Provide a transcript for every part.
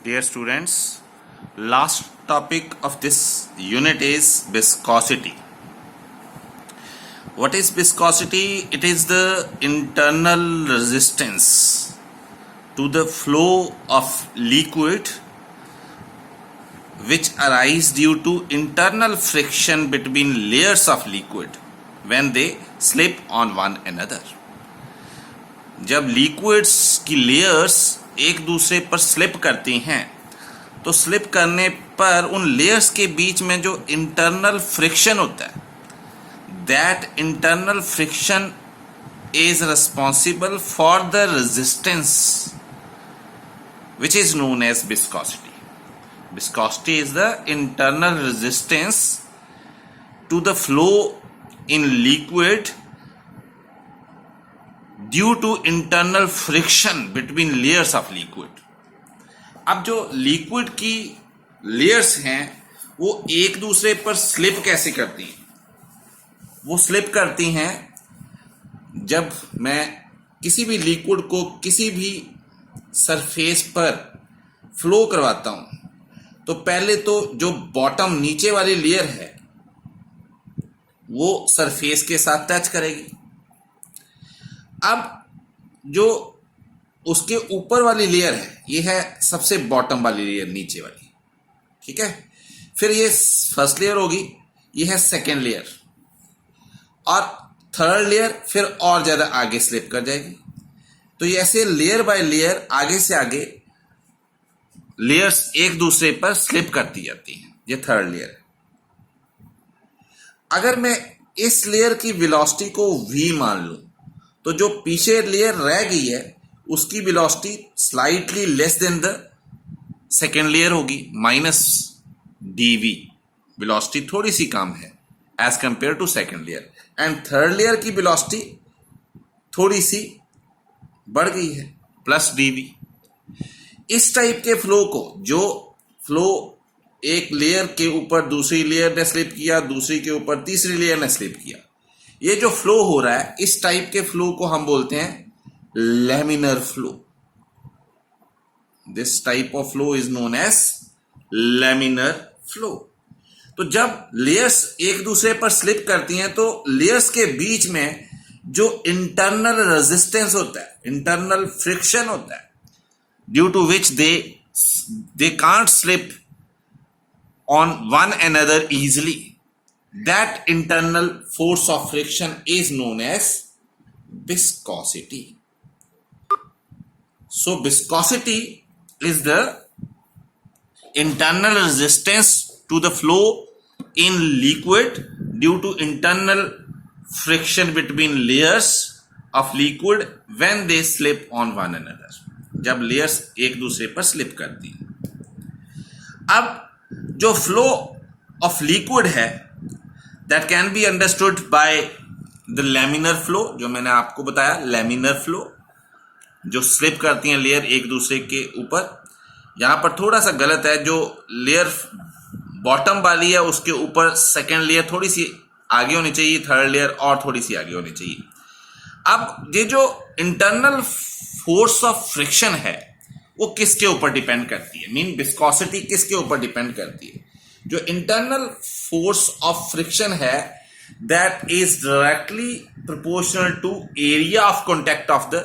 Dear students, last topic of this unit is viscosity. What is viscosity? It is the internal resistance to the flow of liquid which arise due to internal friction between layers of liquid when they slip on one another. जब liquids की layers एक दूसरे पर slip करती हैं तो slip करने पर उन लेयर्स के बीच में जो इंटरनल फ्रिक्शन होता है, that internal friction is responsible for the resistance which is known as viscosity. Viscosity is the internal resistance to the flow in liquid due to internal friction between layers of liquid. अब जो liquid की layers हैं वो एक दूसरे पर slip कैसे करती हैं? वो स्लिप करती हैं जब मैं किसी भी लिक्विड को किसी भी सरफेस पर फ्लो करवाता हूं तो पहले तो जो बॉटम नीचे वाली लेयर है वो सरफेस के साथ टच करेगी. अब जो उसके ऊपर वाली लेयर है ये है सबसे बॉटम वाली लेयर, नीचे वाली. ठीक है, फिर ये फर्स्ट लेयर होगी, ये है सेकेंड लेयर, और थर्ड लेयर फिर और ज्यादा आगे स्लिप कर जाएगी. तो ये ऐसे लेयर बाय लेयर आगे से आगे लेयर्स एक दूसरे पर स्लिप करती जाती हैं. ये थर्ड लेयर है. अगर मैं इस लेयर की वेलोसिटी को v मान लूं तो जो पीछे लेयर रह गई है उसकी velocity slightly less than the second layer होगी, माइनस dv. वेलोसिटी थोड़ी सी कम है as compare to second layer. And third layer की वेलोसिटी थोड़ी सी बढ़ गई है, प्लस dv. इस टाइप के फ्लो को, जो फ्लो एक लेयर के ऊपर दूसरी लेयर ने स्लिप किया, दूसरी के ऊपर तीसरी लेयर ने स्लिप किया, ये जो फ्लो हो रहा है इस टाइप के फ्लो को हम बोलते हैं laminar flow. This type of flow is known as laminar flow. तो जब लेयर्स एक दूसरे पर स्लिप करती हैं तो लेयर्स के बीच में जो इंटरनल रेजिस्टेंस होता है, इंटरनल फ्रिक्शन होता है, due to which they can't slip on one another easily, that internal force of friction is known as viscosity. So viscosity is the internal resistance to the flow in liquid due to internal friction between layers of liquid when they slip on one another. जब layers एक दूसरे पर slip करती हैं. अब जो flow of liquid है that can be understood by the laminar flow, जो मैंने आपको बताया लैमिनर फ्लो, जो स्लिप करती हैं लेयर एक दूसरे के ऊपर. यहां पर थोड़ा सा गलत है, जो लेयर बॉटम वाली है उसके ऊपर सेकेंड लेयर थोड़ी सी आगे होनी चाहिए, थर्ड लेयर और थोड़ी सी आगे होनी चाहिए. अब ये जो इंटरनल फोर्स ऑफ फ्रिक्शन है वो किसके ऊपर डिपेंड करती है, मीन विस्कोसिटी किसके ऊपर डिपेंड करती है? जो इंटरनल फोर्स ऑफ फ्रिक्शन है that is directly proportional to area of contact of the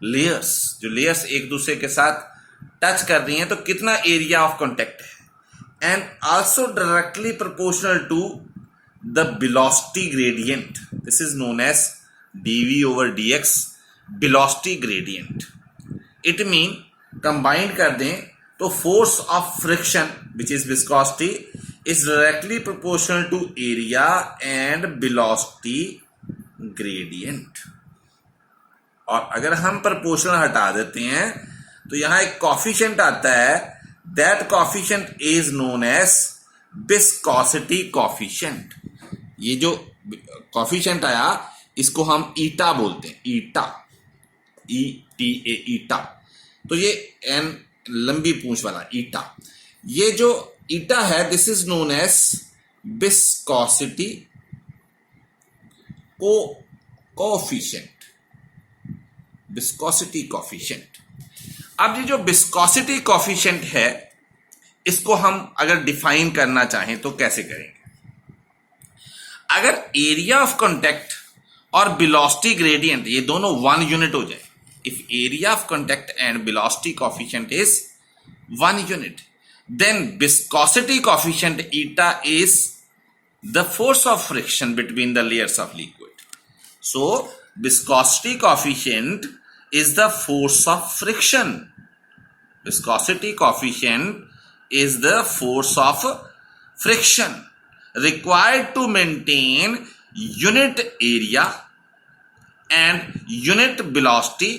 layers. जो लेयर्स एक दूसरे के साथ टच कर रही हैं तो कितना एरिया ऑफ कॉन्टेक्ट है, and also directly proportional to the velocity gradient. This is known as dv over dx, velocity gradient. It mean combined कर दें तो force of friction which is viscosity is directly proportional to area and velocity gradient. और अगर हम proportional हटा देते हैं तो यहां एक कॉफिशिएंट आता है, that coefficient is known as viscosity coefficient. ये जो कॉफिशिएंट आया इसको हम ईटा बोलते हैं, ईटा, ETA, ईटा. तो ये एन लंबी पूंछ वाला ईटा, ये जो ईटा है this is known as viscosity coefficient. Viscosity coefficient. अब ये जो विस्कोसिटी कोफिशिएंट है, इसको हम अगर डिफाइन करना चाहें तो कैसे करेंगे? अगर एरिया ऑफ कांटेक्ट और वेलोसिटी ग्रेडियंट ये दोनों 1 यूनिट हो जाए, if area of contact and velocity coefficient is 1 unit, then viscosity coefficient eta is the force of friction between the layers of liquid. So viscosity coefficient is the force of friction. Viscosity coefficient is the force of friction required to maintain unit area and unit velocity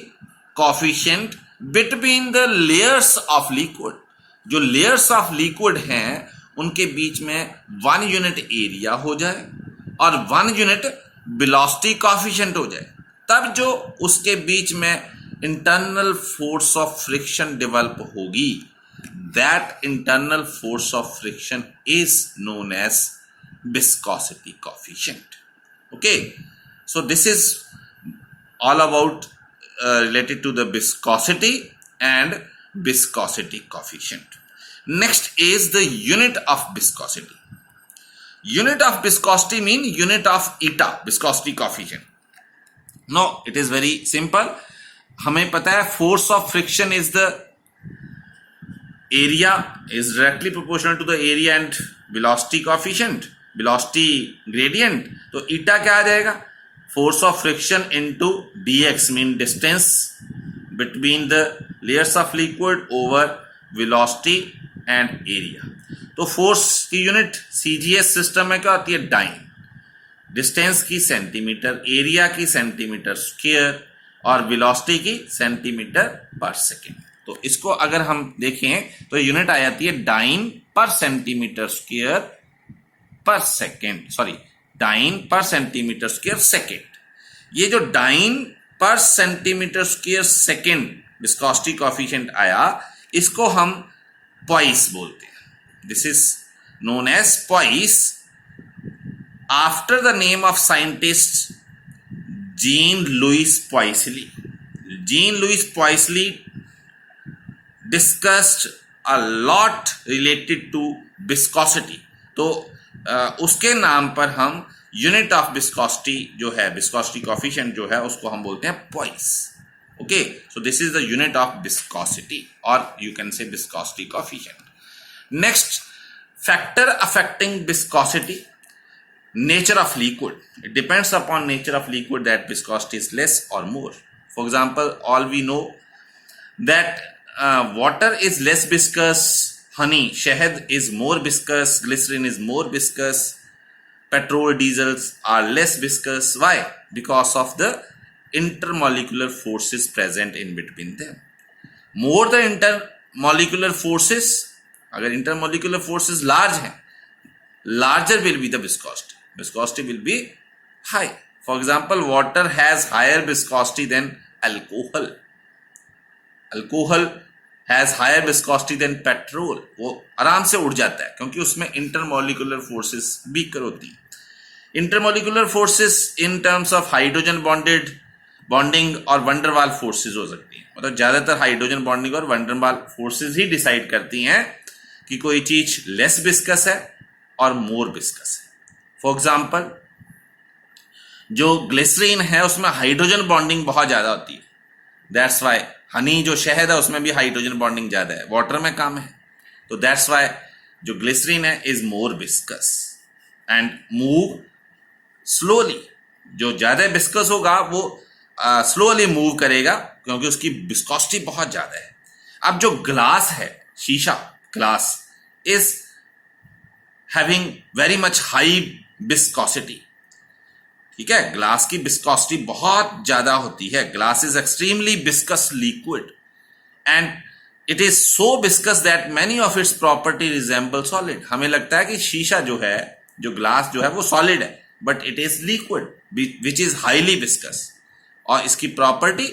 coefficient between the layers of liquid. जो layers of liquid हैं उनके बीच में 1 unit area हो जाए और 1 unit velocity coefficient हो जाए, तब जो उसके बीच में internal force of friction develop होगी, that internal force of friction is known as viscosity coefficient. Okay, so this is all about related to the viscosity and viscosity coefficient. Next is the unit of viscosity. Unit of viscosity mean unit of eta, viscosity coefficient. Now it is very simple. हमें पता है force of friction is the area is directly proportional to the area and velocity coefficient, velocity gradient. तो eta क्या आ जाएगा? Force of friction into dx mean distance between the layers of liquid over velocity and area. तो force की unit CGS system में क्या होती है? Dine. Distance की सेंटीमीटर, एरिया की सेंटीमीटर स्क्वायर और वेलोसिटी की सेंटीमीटर पर सेकेंड. तो इसको अगर हम देखें तो यूनिट आ जाती है dyne per centimetre square per second, sorry dyne per centimetre square second. ये जो dyne per centimetre square second viscosity coefficient आया, इसको हम पॉइस बोलते हैं. This is known as poise after the name of scientist Jean Louis Poiseuille. Jean Louis Poiseuille discussed a lot related to viscosity. तो उसके नाम पर हम यूनिट ऑफ विस्कोसिटी जो है, विस्कोसिटी कोफिशिएंट जो है, उसको हम बोलते हैं poise. Okay, so this is the unit of viscosity और you can say viscosity coefficient. Next, factor affecting viscosity, nature of liquid. It depends upon nature of liquid that viscosity is less और more. For example, all we know that water is less viscous, honey, shahad is more viscous, glycerin is more viscous, petrol, diesels are less viscous. Why? Because of the intermolecular forces present in between them. More the intermolecular forces, agar intermolecular forces large hain, larger will be the viscosity. Viscosity will be high. For example, water has higher viscosity than alcohol. Alcohol has higher viscosity than petrol. वो आराम से उड़ जाता है क्योंकि उसमें intermolecular forces weaker होती है. Intermolecular forces in terms of hydrogen bonding और वंडरवाल फोर्सेस हो सकती हैं. मतलब ज्यादातर हाइड्रोजन बॉन्डिंग और वंडरवाल फोर्सेस ही डिसाइड करती हैं कि कोई चीज लेस विस्कस है और मोर विस्कस है. फॉर एग्जाम्पल, जो ग्लिसरीन है उसमें हाइड्रोजन बॉन्डिंग बहुत ज्यादा होती है. दैट्स वाई हनी जो शहद है उसमें भी हाइड्रोजन बॉन्डिंग ज्यादा है, वाटर में कम है. तो दैट्स वाई जो ग्लिसरीन है is more viscous and move slowly. जो ज्यादा विस्कस होगा वो स्लोली मूव करेगा क्योंकि उसकी विस्कोसिटी बहुत ज्यादा है. अब जो ग्लास है, शीशा glass, is having very much high viscosity. ठीक है, ग्लास की विस्कोसिटी बहुत ज्यादा होती है. Glass is extremely viscous liquid and it is so viscous that many of its property resemble solid. हमें लगता है कि शीशा जो है, जो ग्लास जो है वो सॉलिड है, but it is liquid which is highly viscous. और इसकी प्रॉपर्टी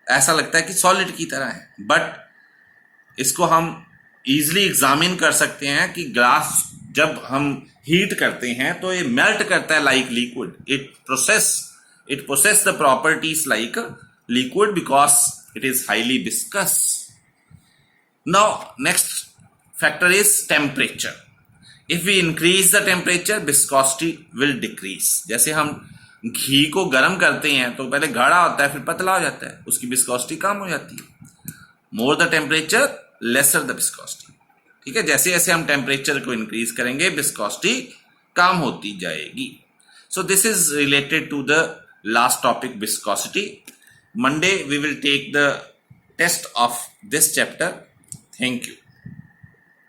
ऐसा लगता है कि सॉलिड की तरह है, बट इसको हम इजिली एग्जामिन कर सकते हैं कि ग्लास जब हम हीट करते हैं तो ये मेल्ट करता है like liquid. It possess the properties like liquid because it is highly viscous. Now next factor is temperature. If we increase the temperature, viscosity will decrease. जैसे हम घी को गर्म करते हैं तो पहले गाढ़ा होता है फिर पतला हो जाता है, उसकी विस्कोसिटी कम हो जाती है. More the temperature lesser the viscosity. ठीक है, जैसे जैसे हम टेम्परेचर को इंक्रीज करेंगे विस्कोसिटी कम होती जाएगी. So this is related to the last topic, viscosity. Monday we will take the test of this chapter. Thank you.